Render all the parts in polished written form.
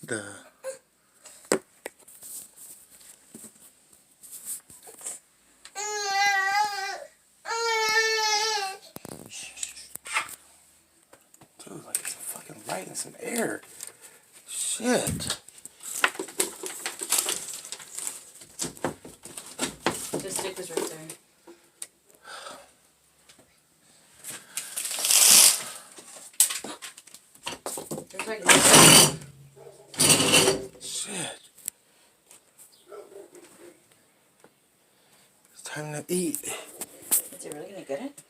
the dude, like it's a fucking light and some air. Shit. The stick is right there. There's like shit. It's time to eat. Is he really gonna get it?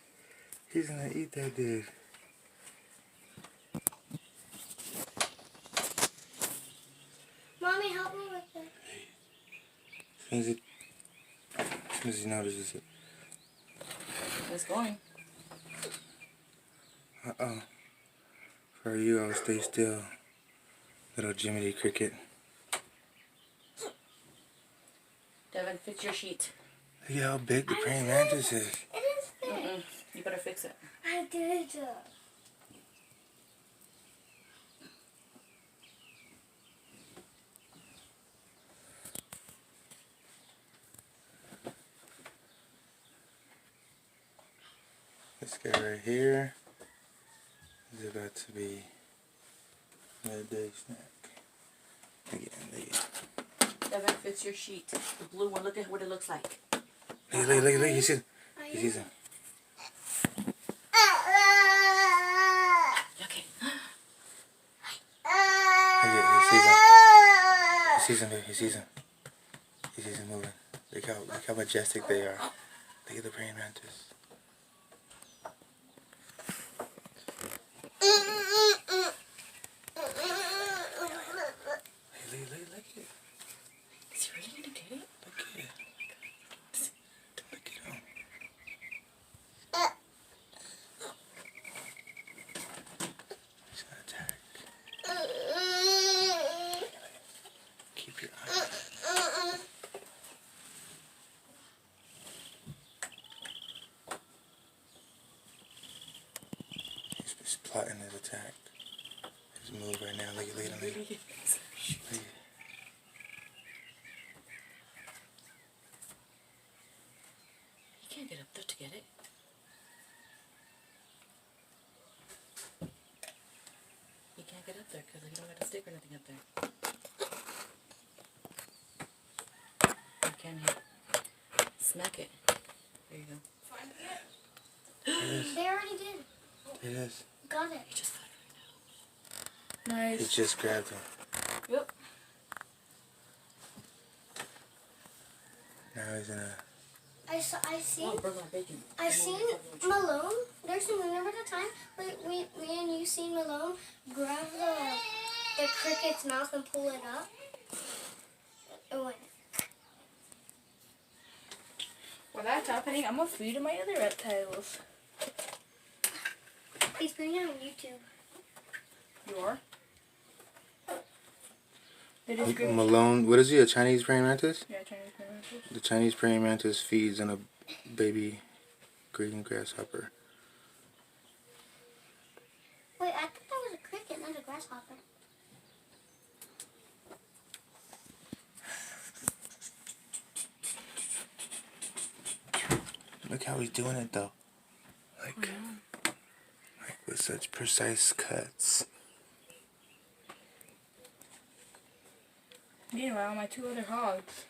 He's gonna eat that dude. Mommy, help me with it. As soon as he notices it. It's going. Uh-oh. For you, I'll stay still. Little Jiminy Cricket. Devin, fix your sheet. Look at how big the praying mantis is. It is big. You better fix it. I did. This guy right here is about to be midday snack. Again, Devin, fix your sheet. The blue one. Look at what it looks like. look, he sees him. He sees him. Okay. He sees him, baby. He sees him. He sees him moving. Look how majestic they are. Look at the praying mantis. Look at it. Is he really gonna get it? Look at it. Look at him. He's gonna attack. Keep your eye on it. He's plotting his attack. His move right now. Look at him. Look at him. He can't get up there to get it. He can't get up there because he don't got a stick or nothing up there. Or can he? Smack it. There you go. They already did. It is. Got it. He just got it right now. He just grabbed him. Yep. Now he's gonna. I seen Oh, burger and bacon. I seen Malone. Remember the time me and you seen Malone grab the cricket's mouth and pull it up? It went. While that's happening, I'm gonna feed my other reptiles. He's putting it on YouTube. You are? It is great. Malone, what is he? A Chinese praying mantis? Yeah, Chinese mantis. The Chinese praying mantis feeds on a baby green grasshopper. Wait, I thought that was a cricket, not a grasshopper. Look how he's doing it though. Like with such precise cuts. Meanwhile, my two other hogs